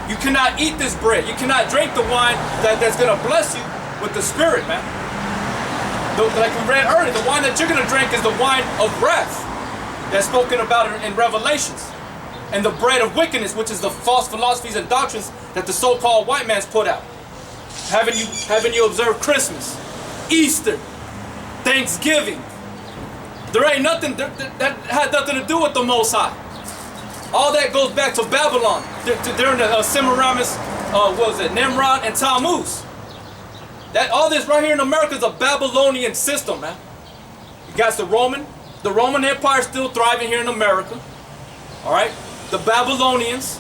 You cannot eat this bread. You cannot drink the wine that's going to bless you with the Spirit, man. Like we read earlier, the wine that you're going to drink is the wine of wrath that's spoken about in Revelations. And the bread of wickedness, which is the false philosophies and doctrines that the so-called white man's put out. Haven't you observed Christmas, Easter, Thanksgiving? There ain't nothing that had nothing to do with the Most High. All that goes back to Babylon during the Semiramis, what was it, Nimrod and Tammuz. That all this right here in America is a Babylonian system, man. You got the Roman Empire still thriving here in America. All right, the Babylonians,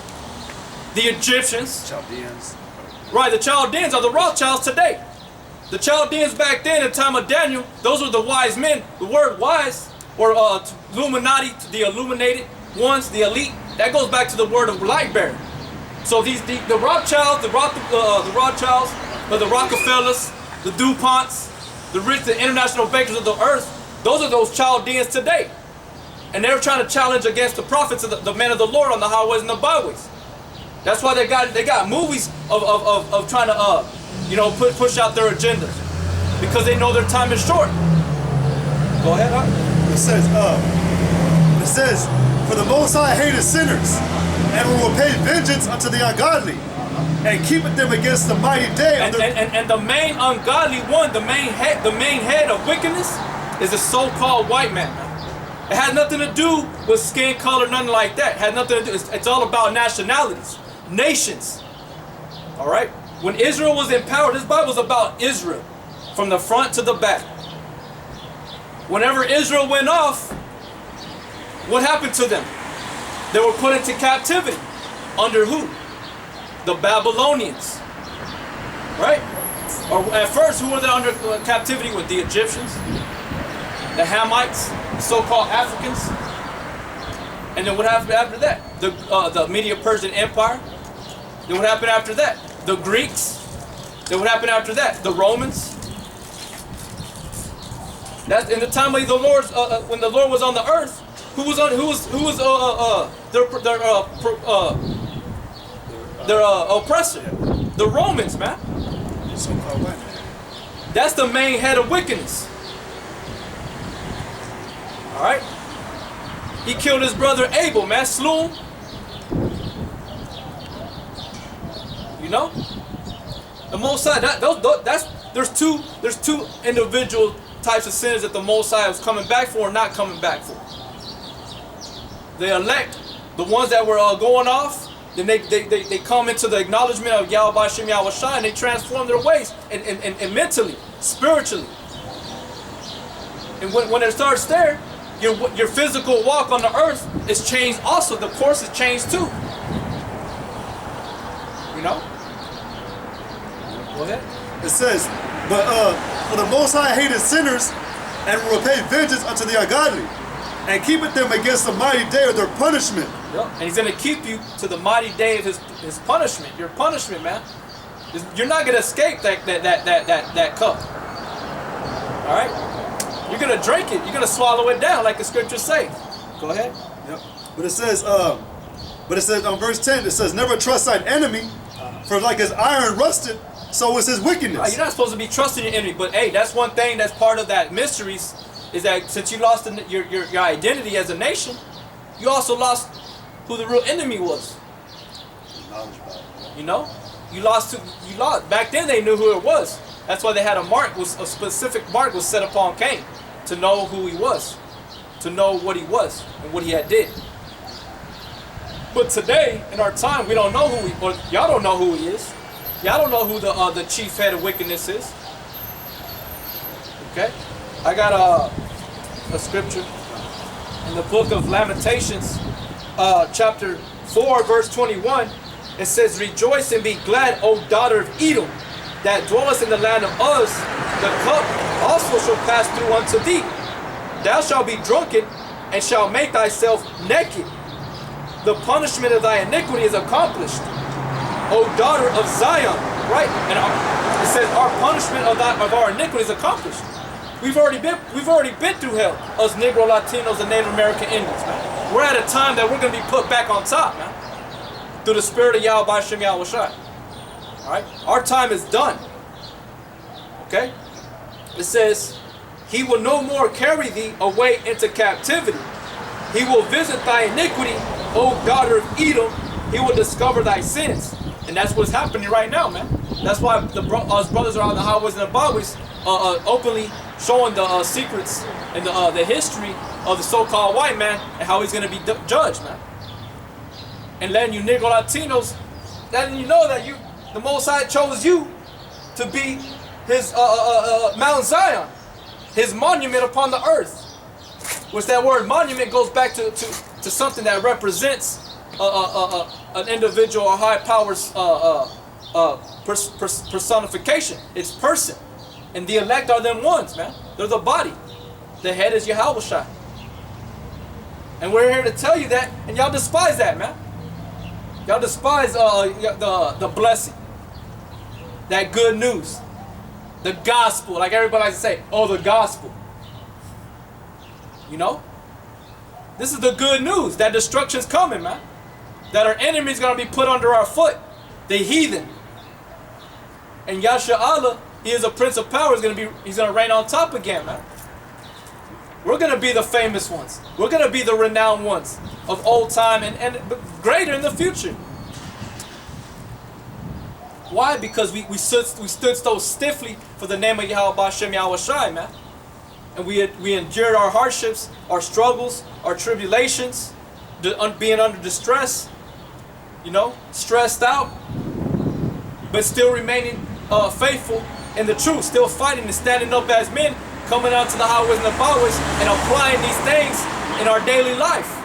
the Egyptians, Chaldeans. Right, the Chaldeans are the Rothschilds today. The Chaldeans back then, in the time of Daniel, those were the wise men. The word wise, or Illuminati, the illuminated ones, the elite, that goes back to the word of light bearer. So the Rothschilds, the Rothschilds, but the Rockefellers, the DuPonts, the rich, the international bankers of the earth, those are those Chaldeans today. And they're trying to challenge against the prophets of the men of the Lord on the highways and the byways. That's why they got movies of trying to push out their agendas, because they know their time is short. Go ahead, huh? It says, for the Most High hated sinners, and will repay vengeance unto the ungodly, and keepeth them against the mighty day. And the main ungodly one, the main head of wickedness, is the so-called white man. It has nothing to do with skin color, nothing like that. It has nothing to do. It's all about nationalities, nations. All right. When Israel was in power, this Bible is about Israel, from the front to the back. Whenever Israel went off, what happened to them? They were put into captivity. Under who? The Babylonians. Right? Or at first, who were they under captivity with? The Egyptians, the Hamites, the so-called Africans. And then what happened after that? The Medo-Persian Empire. Then what happened after that? The Greeks. Then what happened after that? The Romans. That's in the time of the Lord's when the Lord was on the earth. Who was their oppressor? The Romans, man. That's the main head of wickedness. All right. He killed his brother Abel, man. Slew him. You know, the Most High. There's two individual types of sinners that the Most High was coming back for and not coming back for. The elect, the ones that were going off, then they come into the acknowledgement of Yahweh Hashem Yahweh Shai, and they transform their ways and mentally, spiritually. And when it starts there, your physical walk on the earth is changed also. The course is changed too. You know? Go ahead. It says, but for the Most High hated sinners, and will repay vengeance unto the ungodly, and keepeth them against the mighty day of their punishment. Yep. And he's going to keep you to the mighty day of his punishment. Your punishment, man. You're not going to escape that cup. All right? You're going to drink it. You're going to swallow it down, like the scriptures say. Go ahead. Yep. But it says on verse 10, it says, never trust thine enemy, for like as iron rusted, so is his wickedness. You're not supposed to be trusting your enemy, but hey, that's one thing that's part of that mysteries, is that since you lost your identity as a nation, you also lost who the real enemy was. You know, you lost. Back then they knew who it was. That's why they had a specific mark was set upon Cain, to know who he was, to know what he was and what he had did. But today, in our time, we don't know who or y'all don't know who he is. Y'all don't know who the chief head of wickedness is. Okay, I got a scripture in the book of Lamentations, chapter 4, verse 21. It says, "Rejoice and be glad, O daughter of Edom, that dwellest in the land of Uz. The cup also shall pass through unto thee. Thou shalt be drunken, and shalt make thyself naked. The punishment of thy iniquity is accomplished, O daughter of Zion." Right? And it says our punishment of our iniquity is accomplished. We've already been through hell, us Negro Latinos and Native American Indians, man. We're at a time that we're going to be put back on top, man. through the spirit of Yahweh Hashem Yahweh Shai. Alright? Our time is done. Okay? It says, he will no more carry thee away into captivity. He will visit thy iniquity, O daughter of Edom. He will discover thy sins. And that's what's happening right now, man. That's why us brothers are on the highways and the byways openly showing the secrets and the history of the so-called white man and how he's going to be judged, man. And letting you Negro Latinos, letting you know that the Most High chose you to be his Mount Zion, his monument upon the earth. Which that word monument goes back to something that represents an individual or high power's personification. It's person. And the elect are them ones, man. They're the body. The head is Yahweh Shai. And we're here to tell you that, and y'all despise that, man. Y'all despise the blessing. That good news. The gospel. Like everybody likes to say, oh, the gospel. You know? This is the good news. That destruction's coming, man. That our enemy's going to be put under our foot. The heathen. And Yahshua Allah, he is a prince of power. He's going to reign on top again, man. We're going to be the famous ones. We're going to be the renowned ones of old time and greater in the future. Why? Because we stood so stiffly for the name of Yahweh Hashem Yahweh Shai, man. And we endured our hardships, our struggles, our tribulations, being under distress, you know, stressed out, but still remaining faithful in the truth, still fighting and standing up as men, coming out to the highways and the byways and applying these things in our daily life.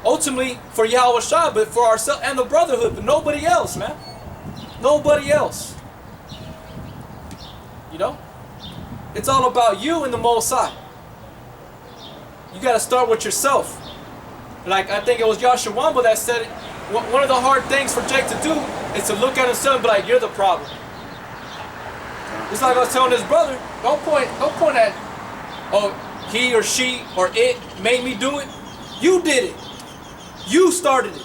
Ultimately for Yahweh Shai, but for ourselves and the brotherhood, but nobody else, man. Nobody else. You know? It's all about you and the Most High. You got to start with yourself. Like I think it was Yahshua Wamba that said it. One of the hard things for Jake to do is to look at himself and be like, you're the problem. It's like I was telling his brother, don't point at, oh, he or she or it made me do it. You did it. You started it.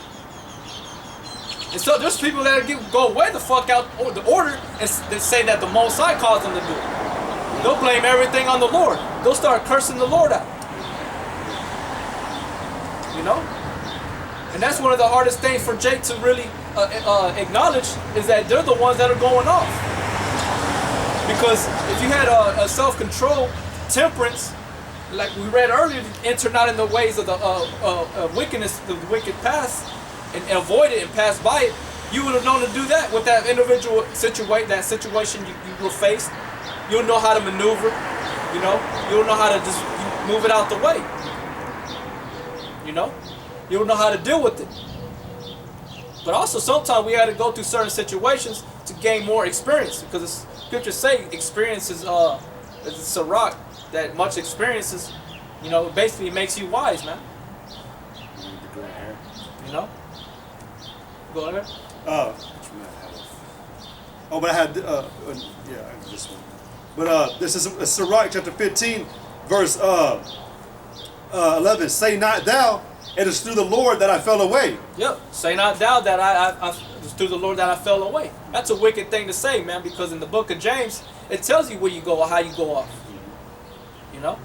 And so there's people that go way the fuck out the order and they say that the Most High caused them to do it. They'll blame everything on the Lord. They'll start cursing the Lord out. You know? And that's one of the hardest things for Jake to really acknowledge is that they're the ones that are going off. Because if you had a self-control, temperance, like we read earlier, enter not in the ways of the wickedness, the wicked paths, and avoid it and pass by it, you would have known to do that with that individual situation you were faced. You'll know how to maneuver, you know. You'll know how to just move it out the way. You know? You'll know how to deal with it. But also sometimes we had to go through certain situations to gain more experience. Because the scriptures say experience is a rock, that much experiences, you know, basically makes you wise, man. You know? Go ahead. But I had, yeah, I have this one. But this is Sirach chapter 15, verse 11. Say not thou, it is through the Lord that I fell away. Yep. Say not thou that it's through the Lord that I fell away. That's a wicked thing to say, man, because in the book of James, it tells you where you go or how you go off. You know?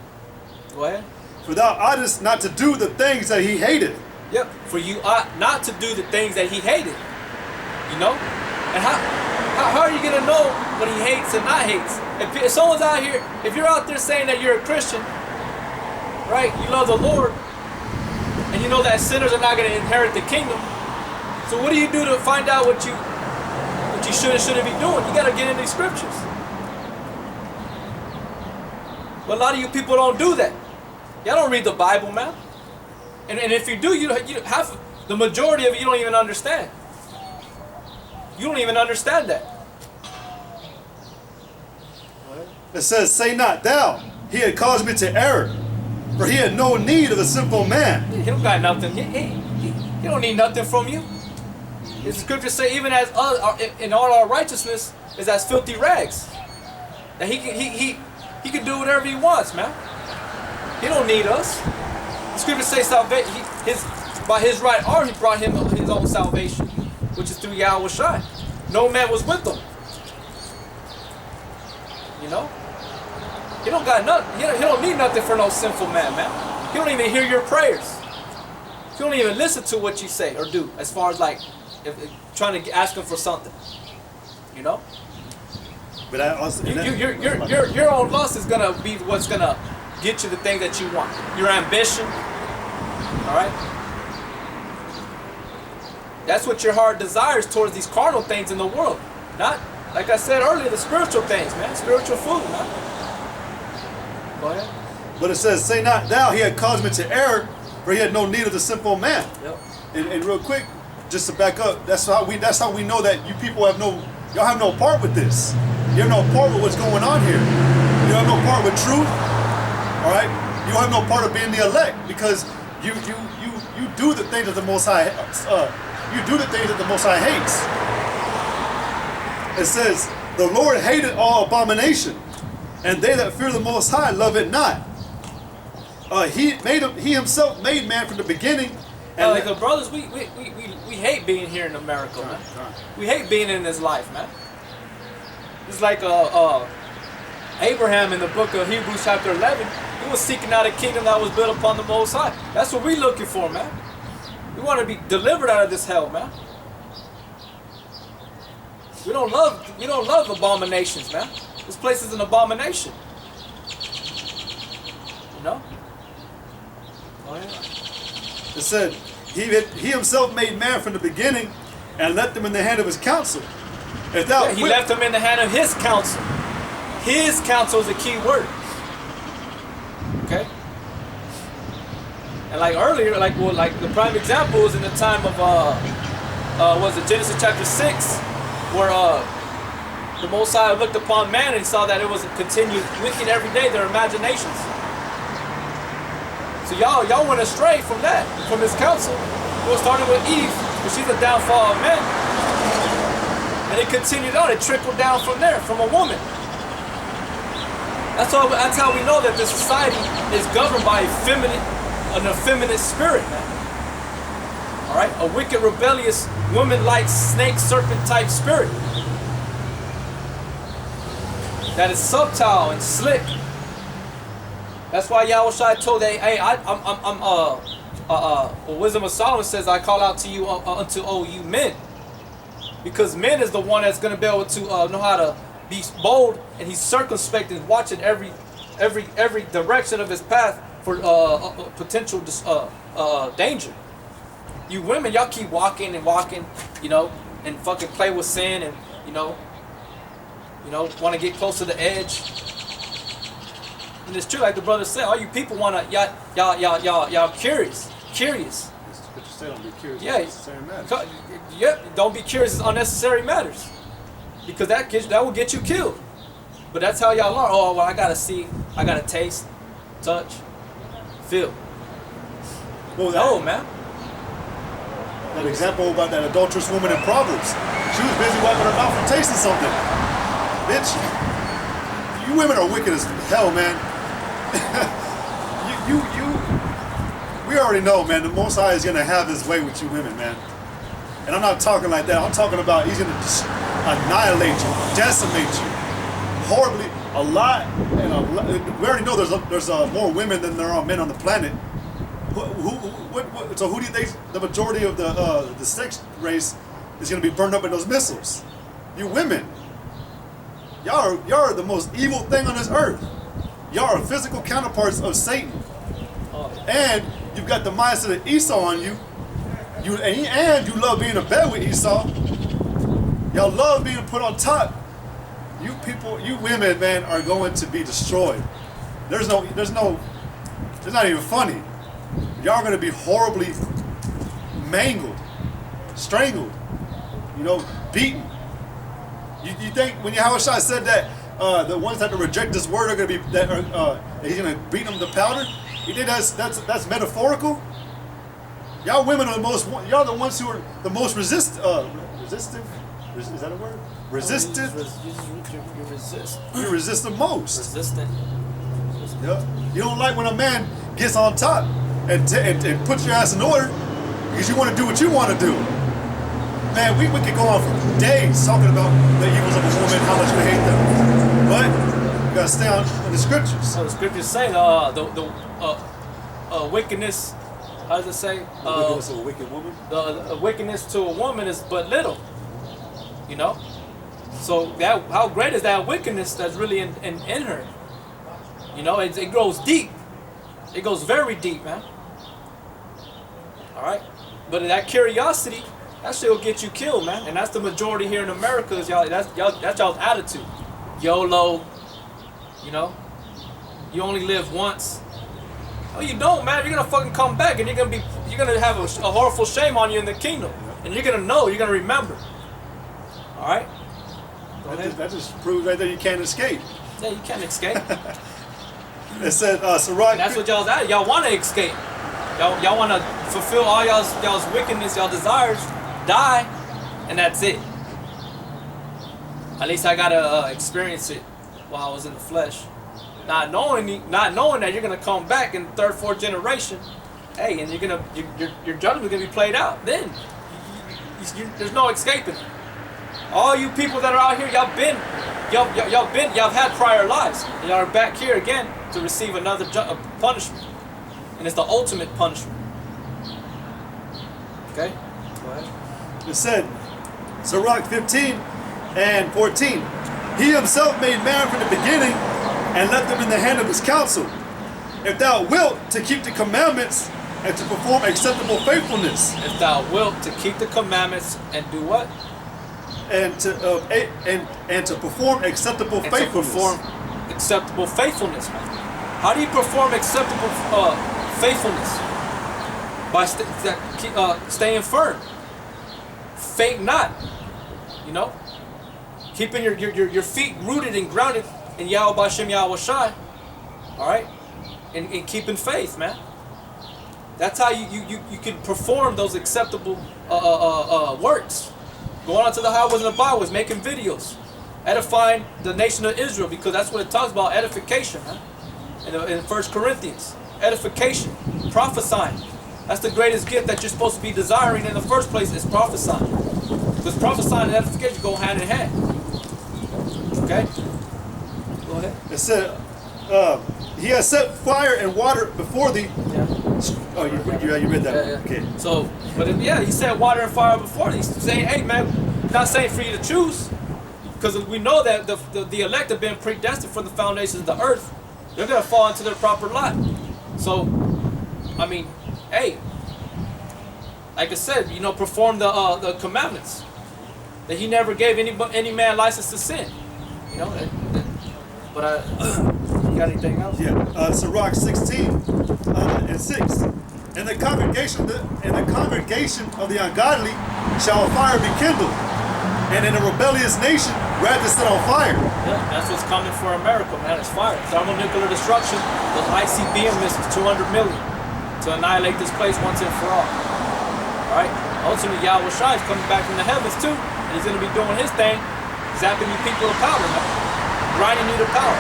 Go ahead. For thou oughtest not to do the things that he hated. Yep. For you ought not to do the things that he hated. You know? And how are you going to know what he hates and not hates? If someone's out here, if you're out there saying that you're a Christian, right? You love the Lord, and you know that sinners are not going to inherit the kingdom. So what do you do to find out what you should and shouldn't be doing? You got to get in these scriptures. But a lot of you people don't do that. Y'all don't read the Bible, man. And if you do, you have the majority of it you don't even understand. You don't even understand that. It says, say not thou, he had caused me to err, for he had no need of a simple man. He don't got nothing. He don't need nothing from you. The scriptures say even as in all our righteousness is as filthy rags. That he can do whatever he wants, man. He don't need us. The scriptures say salvation. By his right arm, he brought him his own salvation, which is through Yahweh Shai. No man was with him. You know? He don't got nothing. He don't need nothing for no sinful man, man. He don't even hear your prayers. He don't even listen to what you say or do, as far as like if trying to ask him for something. You know? But I also, your own lust is gonna be what's gonna get you the thing that you want. Your ambition. All right. That's what your heart desires towards these carnal things in the world. Not, like I said earlier, the spiritual things, man. Spiritual food, man. Go ahead. But it says, say not thou, he had caused me to err, for he had no need of the sinful man. Yep. And real quick, just to back up, that's how we know that you people y'all have no part with this. You have no part with what's going on here. You have no part with truth. All right? You have no part of being the elect, because you do the things that the Most High you do the things that the Most High hates. It says, the Lord hated all abomination, and they that fear the Most High love it not. He himself made man from the beginning. And like the brothers, we hate being here in America, man. We hate being in this life, man. It's like Abraham in the book of Hebrews chapter 11. He was seeking out a kingdom that was built upon the Most High. That's what we're looking for, man. We want to be delivered out of this hell, man. We don't love abominations, man. This place is an abomination. You know? Oh yeah. It said, he himself made man from the beginning and left them in the hand of his counsel. He left them in the hand of his counsel. His counsel is a key word. Okay? And like earlier, like the prime example was in the time of was it Genesis chapter 6, where the Most High looked upon man and he saw that it was a continued wicked every day, their imaginations. So y'all went astray from that, from his counsel. It started with Eve, but she's the downfall of man. And it continued on, it trickled down from there, from a woman. That's how we know that this society is governed by an effeminate spirit, man. All right, a wicked, rebellious, woman-like, snake, serpent-type spirit that is subtle and slick. That's why Yahweh Shai told that, hey, Wisdom of Solomon says, I call out to you unto all you men, because men is the one that's going to be able to know how to be bold, and he's circumspect and watching every direction of his path for potential danger. You women, y'all keep walking and walking, you know, and fucking play with sin, and you know, want to get close to the edge. And it's true, like the brother said, all you people wanna y'all curious. But you say don't be curious. Yeah, Unnecessary matters. Yep. Don't be curious. It's unnecessary matters, because that will get you killed. But that's how y'all are. Oh well, I gotta see, I gotta taste, touch, feel. Well, No, man. That example about that adulterous woman in Proverbs. She was busy wiping her mouth and tasting something. Bitch, you women are wicked as hell, man. We already know, man, the Most High is going to have his way with you women, man. And I'm not talking like that. I'm talking about he's going to annihilate you, decimate you. Horribly, we already know there's more women than there are men on the planet. So who do you think the majority of the sex race is going to be burned up in those missiles? You women. Y'all are the most evil thing on this earth. Y'all are physical counterparts of Satan. And you've got the mindset of Esau on you. And you love being in bed with Esau. Y'all love being put on top. You women, man, are going to be destroyed. It's not even funny. Y'all are going to be horribly mangled, strangled, beaten. You think when Yahweh Shai said that the ones that reject this word are going to be that he's going to beat them to powder? He did that's metaphorical. Y'all women are y'all the ones who are the most resistive. Is that a word? Resistant. You resist. You resist the most. Resistant. Yeah. You don't like when a man gets on top and puts your ass in order. because you want to do what you want to do. Man, we could go on for days talking about the evils of a woman, how much we hate them. But we gotta stay on the scriptures. So the scriptures say the wickedness. How does it say? The wickedness of a wicked woman. The wickedness to a woman is but little. You know. So that how great is that wickedness that's really in her? You know, it goes deep. It goes very deep, man. All right. But that curiosity, that shit will get you killed, man. And that's the majority here in America. Is that's y'all's attitude. YOLO. You know. You only live once. Oh, you don't, man. You're gonna fucking come back, and you're gonna have a horrible shame on you in the kingdom, and you're gonna know. You're gonna remember. All right. That just proves right there you can't escape. Yeah, you can't escape. It said, Sirach. And that's what y'all's at. Y'all want to escape. Y'all want to fulfill all y'all's wickedness, y'all desires, die, and that's it. At least I gotta experience it while I was in the flesh, not knowing that you're gonna come back in third, fourth generation. Hey, and your judgment's gonna be played out. Then there's no escaping. All you people that are out here, y'all had prior lives. And y'all are back here again to receive another punishment. And it's the ultimate punishment. Okay? Go ahead. It said, Sirach 15 and 14. He himself made man from the beginning and left them in the hand of his counsel. If thou wilt to keep the commandments and to perform acceptable faithfulness. If thou wilt to keep the commandments and do what? And to perform acceptable faithfulness. To perform acceptable faithfulness, man. How do you perform acceptable faithfulness? By staying firm. Faint not. You know? Keeping your feet rooted and grounded in Yahweh B'Shem Yahweh Shai. Alright? And keeping faith, man. That's how you can perform those acceptable works. Going out to the highways and the byways, making videos, edifying the nation of Israel, because that's what it talks about, edification, man. In 1 Corinthians, edification, prophesying. That's the greatest gift that you're supposed to be desiring in the first place, is prophesying. Because prophesying and edification go hand in hand. Okay? Go ahead. It said, he has set fire and water before thee. Yeah. Oh, you read that. Yeah, yeah. Okay. So, but he said water and fire before. He's saying, hey, man, not saying for you to choose, because we know that the elect have been predestined from the foundations of the earth. They're gonna fall into their proper lot. So, I mean, hey, like I said, you know, perform the commandments. That he never gave any man license to sin. You know, but you got anything else? Yeah. Sirach 16 and 6. In the congregation of the ungodly shall a fire be kindled, and in a rebellious nation wrath is set on fire. Yeah, that's what's coming for America, man. It's fire. Thermonuclear destruction. Those ICBM missiles, 200 million, to annihilate this place once and for all. All right. Ultimately, Yahweh Shai is coming back from the heavens too, and he's going to be doing his thing, zapping you people of power, man. Grinding you to power.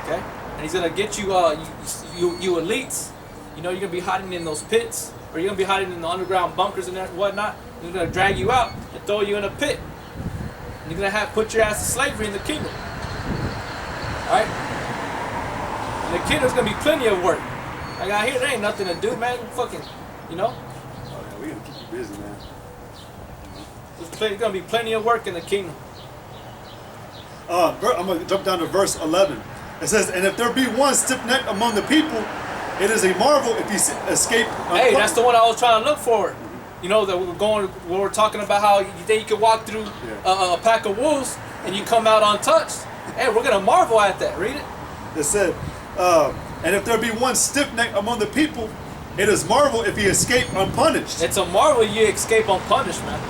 Okay. And he's gonna get you elites. You know, you're gonna be hiding in those pits, or you're gonna be hiding in the underground bunkers and whatnot. He's gonna drag you out and throw you in a pit. And you're gonna put your ass to slavery in the kingdom. Alright? And the kingdom's gonna be plenty of work. Like out here, there ain't nothing to do, man. Fucking, you know? Oh yeah, we gotta keep you busy, man. There's gonna be plenty of work in the kingdom. I'm gonna jump down to verse 11. It says, and if there be one stiff-necked among the people, it is a marvel if he escape. Hey, that's the one I was trying to look for. You know, that we were talking about how you think you could walk through a pack of wolves and you come out untouched. Hey, we're gonna marvel at that. Read it. It said, and if there be one stiff-necked among the people, it is marvel if he escape unpunished. It's a marvel you escape unpunished, man.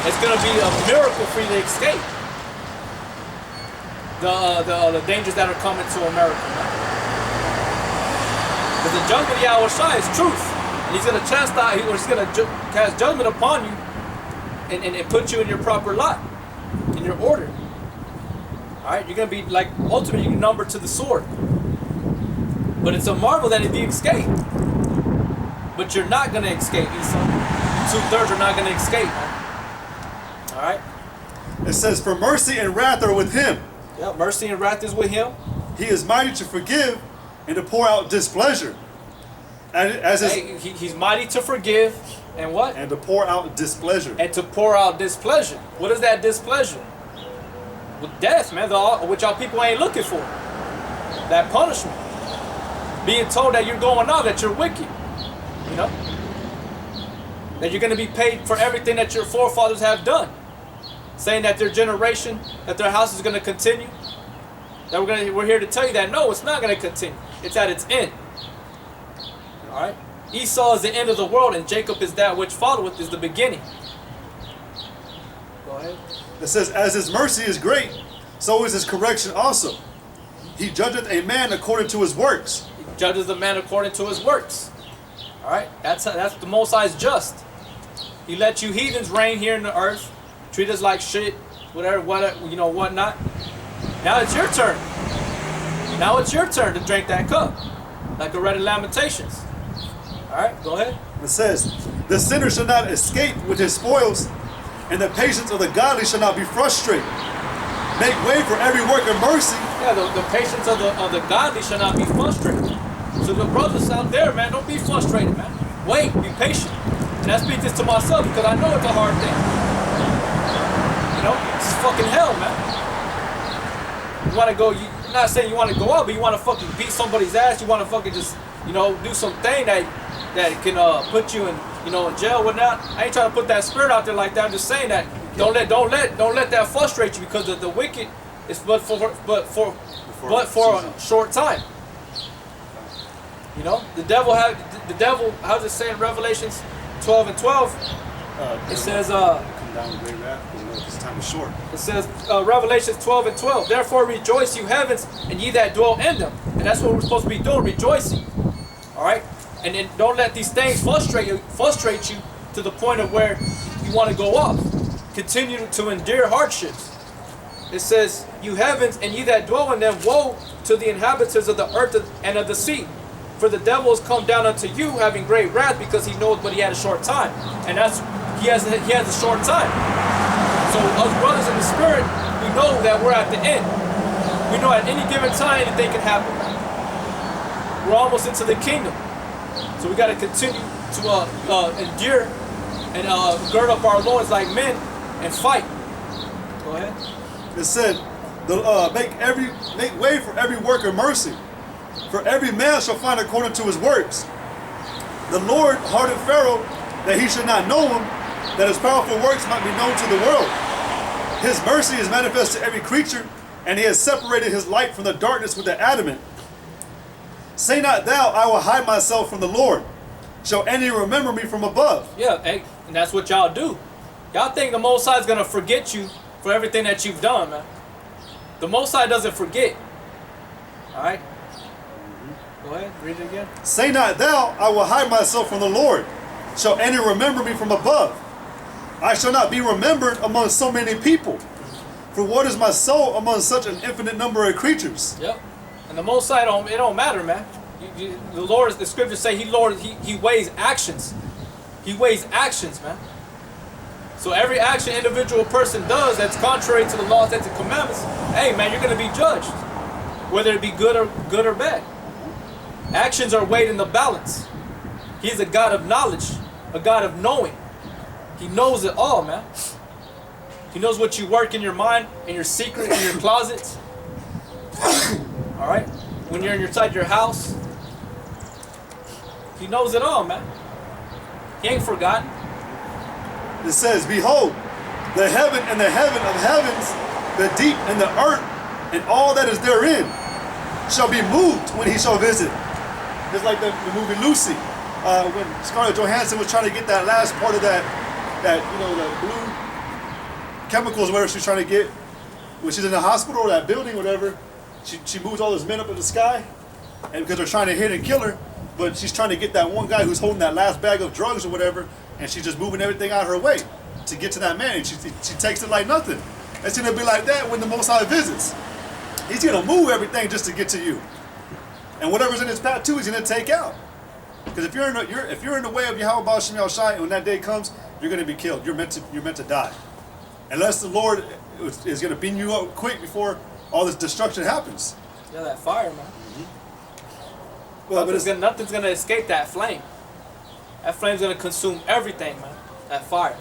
It's gonna be a miracle for you to escape the dangers that are coming to America, man. Because the judgment of Yahweh Shai is truth. And he's going to chastise, he's going to cast judgment upon you and put you in your proper lot, in your order. Alright, you're going to be like, ultimately, you're numbered to the sword. But it's a marvel that if you escape, But you're not going to escape, Esau. 2/3 are not going to escape, man. All right? It says, for mercy and wrath are with him. Yeah, mercy and wrath is with him. He is mighty to forgive and to pour out displeasure. He's mighty to forgive and what? And to pour out displeasure. And to pour out displeasure. What is that displeasure? With death, man, which y'all people ain't looking for. That punishment. Being told that you're going out, that you're wicked. You know? That you're going to be paid for everything that your forefathers have done. Saying that their generation, that their house is going to continue. That we're here to tell you that no, it's not going to continue. It's at its end. Alright? Esau is the end of the world, and Jacob is that which followeth, is the beginning. Go ahead. It says, as his mercy is great, so is his correction also. He judgeth a man according to his works. He judges the man according to his works. Alright? That's the Most High's just. He let you heathens reign here in the earth. Treat us like shit. Whatever, whatnot. Now it's your turn. Now it's your turn to drink that cup. Like I read in Lamentations. Alright, go ahead. It says, the sinner shall not escape with his spoils, and the patience of the godly shall not be frustrated. Make way for every work of mercy. Yeah, the patience of the godly shall not be frustrated. So the brothers out there, man, don't be frustrated, man. Wait, be patient. And I speak this to myself because I know it's a hard thing. You know, it's fucking hell, man. You want to go, I'm not saying you want to go out, but you want to fucking beat somebody's ass. You want to fucking just, do something that can put you in, in jail, whatnot. I ain't trying to put that spirit out there like that. I'm just saying that don't let that frustrate you, because the wicked is but for a short time. The devil, how's it say in Revelations 12:12? It says, come down with great wrath, because this time is short. It says, Revelations 12:12. Therefore rejoice, you heavens, and ye that dwell in them. And that's what we're supposed to be doing, rejoicing. All right, and then don't let these things frustrate you to the point of where you want to go off. Continue to endure hardships. It says, you heavens, and ye that dwell in them, woe to the inhabitants of the earth and of the sea. For the devil has come down unto you, having great wrath, because he knows but he had a short time. And he has a short time. So us brothers in the spirit, we know that we're at the end. We know at any given time anything can happen. We're almost into the kingdom. So we got to continue to endure and gird up our loins like men and fight. Go ahead. It said, make way for every work of mercy. For every man shall find according to his works. The Lord hardened Pharaoh that he should not know him, that his powerful works might be known to the world. His mercy is manifest to every creature, and he has separated his light from the darkness with the adamant. Say not thou, I will hide myself from the Lord. Shall any remember me from above? Yeah, and that's what y'all do. Y'all think the Most High is going to forget you for everything that you've done, man. The Most High doesn't forget. Alright? Go ahead, read it again. Say not thou, I will hide myself from the Lord. Shall any remember me from above? I shall not be remembered among so many people. For what is my soul among such an infinite number of creatures? Yep. And the Most High, it don't matter, man. The Lord, the scriptures say he weighs actions. He weighs actions, man. So every action individual person does that's contrary to the laws and the commandments, hey, man, you're going to be judged. Whether it be good or bad. Actions are weighed in the balance. He's a God of knowledge, a God of knowing. He knows it all, man. He knows what you work in your mind, in your secret, in your closets. All right? When you're inside your house. He knows it all, man. He ain't forgotten. It says, behold, the heaven and the heaven of heavens, the deep and the earth, and all that is therein, shall be moved when he shall visit. Just like the movie Lucy, when Scarlett Johansson was trying to get that last part of that the blue chemicals, whatever she's trying to get, when she's in the hospital or that building, whatever, she moves all those men up in the sky, and because they're trying to hit and kill her, but she's trying to get that one guy who's holding that last bag of drugs or whatever, and she's just moving everything out of her way to get to that man, and she takes it like nothing. It's gonna be like that when the Most High visits. He's gonna move everything just to get to you. And whatever's in his path too, he's gonna take out. Because if you're in the way of Yahweh Shem Shai, when that day comes, you're going to be killed. You're meant to die, unless the Lord is going to beam you up quick before all this destruction happens. Yeah, that fire, man. Well, Nothing's gonna escape that flame. That flame's gonna consume everything, man. That fire.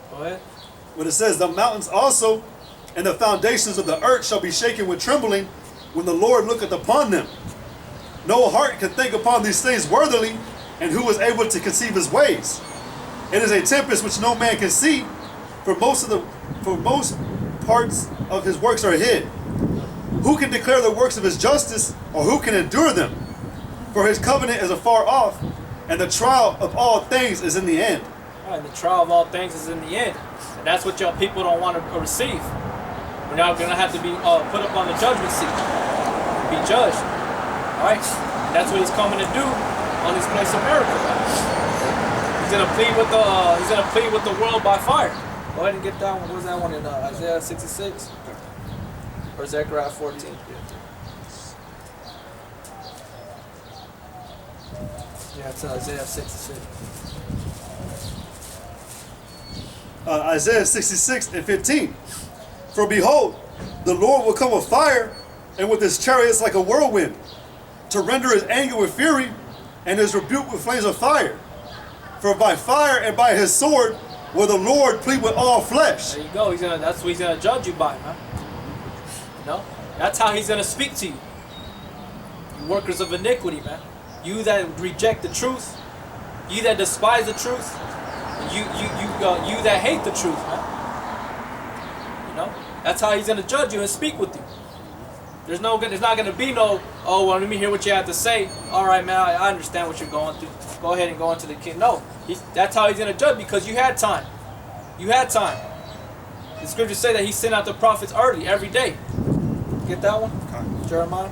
Go ahead. But it says, the mountains also and the foundations of the earth shall be shaken with trembling when the Lord looketh upon them. No heart can think upon these things worthily, and who is able to conceive his ways? It is a tempest which no man can see, for most parts of his works are hid. Who can declare the works of his justice, or who can endure them? For his covenant is afar off, and the trial of all things is in the end. And the trial of all things is in the end. And that's what y'all people don't want to receive. We're now going to have to be put up on the judgment seat. Be judged. Alright? That's what he's coming to do on this place of miracle. He's going to plead with the world by fire. Go ahead and get that one. What was that one in Isaiah 66? Or Zechariah 14? Yeah, it's Isaiah 66. Isaiah 66 and 15. For behold, the Lord will come with fire, and with his chariots like a whirlwind, to render his anger with fury, and his rebuke with flames of fire. For by fire and by his sword will the Lord plead with all flesh. There you go. That's what he's gonna judge you by, man. You know? That's how he's gonna speak to you. You workers of iniquity, man. You that reject the truth, you that despise the truth, you that hate the truth, man. You know, that's how he's gonna judge you and speak with you. There's not gonna be no, oh, well, let me hear what you have to say. All right, man, I understand what you're going through. Go ahead and go into the king. No, that's how he's gonna judge, because you had time. You had time. The scriptures say that he sent out the prophets early every day. Get that one, Okay. Jeremiah.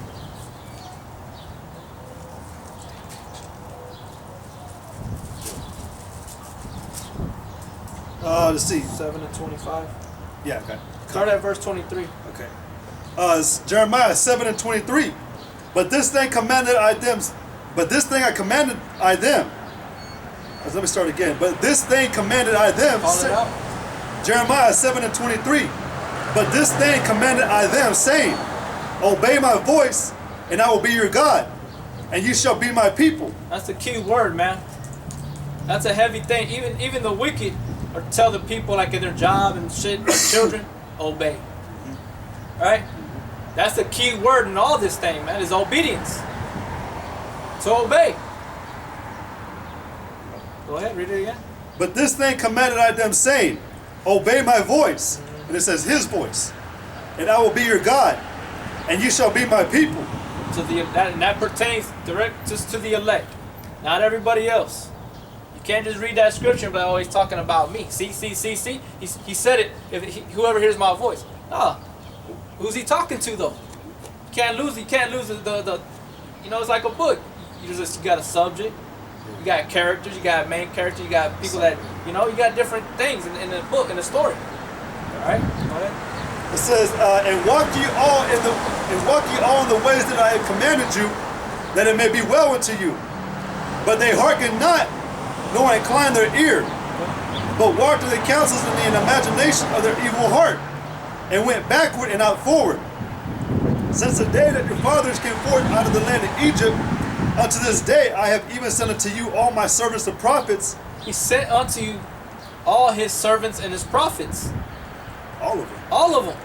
Let's see. 7 and 25. Yeah, okay. Start at verse 23. Okay. It's Jeremiah 7 and 23. But this thing I commanded I them. Let me start again. But this thing commanded I them. Call it out. Jeremiah 7 and 23. But this thing commanded I them, saying, obey my voice, and I will be your God, and you shall be my people. That's the key word, man. That's a heavy thing. Even the wicked or tell the people, like in their job and shit, their children, obey. Right? That's the key word in all this thing, man, is obedience. So obey. Go ahead, read it again. But this thing commanded I them, saying, obey my voice. And it says his voice. And I will be your God, and you shall be my people. And that pertains direct just to the elect, not everybody else. You can't just read that scripture but always talking about me. See. He said it, whoever hears my voice. Who's he talking to though? You can't lose the it's like a book. You got a subject, you got characters, you got main characters, you got people that, you got different things in the book, in the story. Alright, go ahead. It says, and walk ye all in the ways that I have commanded you, that it may be well unto you. But they hearken not, nor incline their ear, but walked in the counsels and the imagination of their evil heart, and went backward and not forward. Since the day that your fathers came forth out of the land of Egypt, unto this day I have even sent unto you all my servants the prophets. He sent unto you all his servants and his prophets. All of them. All of them.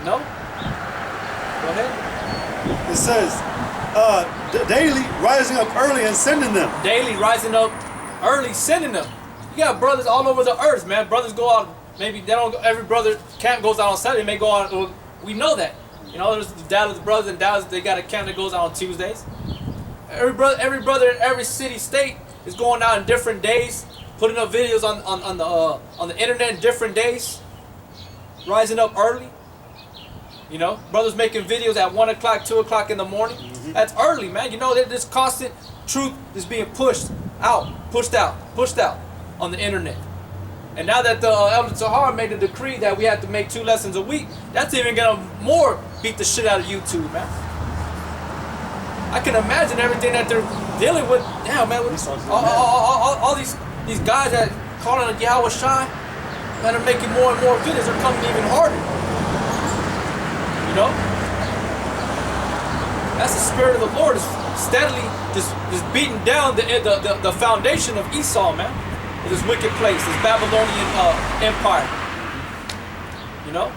No? Go ahead. It says, daily rising up early and sending them. Daily rising up early, sending them. You got brothers all over the earth, man. Brothers go out, maybe they don't. Every brother camp goes out on Saturday. May go out. Well, we know that. There's the Dallas brothers and Dallas. They got a camp that goes out on Tuesdays. Every brother in every city, state is going out in different days, putting up videos on the internet in different days. Rising up early. Brothers making videos at 1 o'clock, 2 o'clock in the morning. Mm-hmm. That's early, man. This constant truth is being pushed out on the internet. And now that the Elder Tahar made a decree that we have to make 2 lessons a week, that's even gonna more beat the shit out of YouTube, man. I can imagine everything that they're dealing with, damn man, with Esau's all these guys that calling it Yahweh Shai, man, are making more and more videos. They're coming even harder. You know? That's the spirit of the Lord is steadily just beating down the foundation of Esau, man. This wicked place, this Babylonian empire. You know?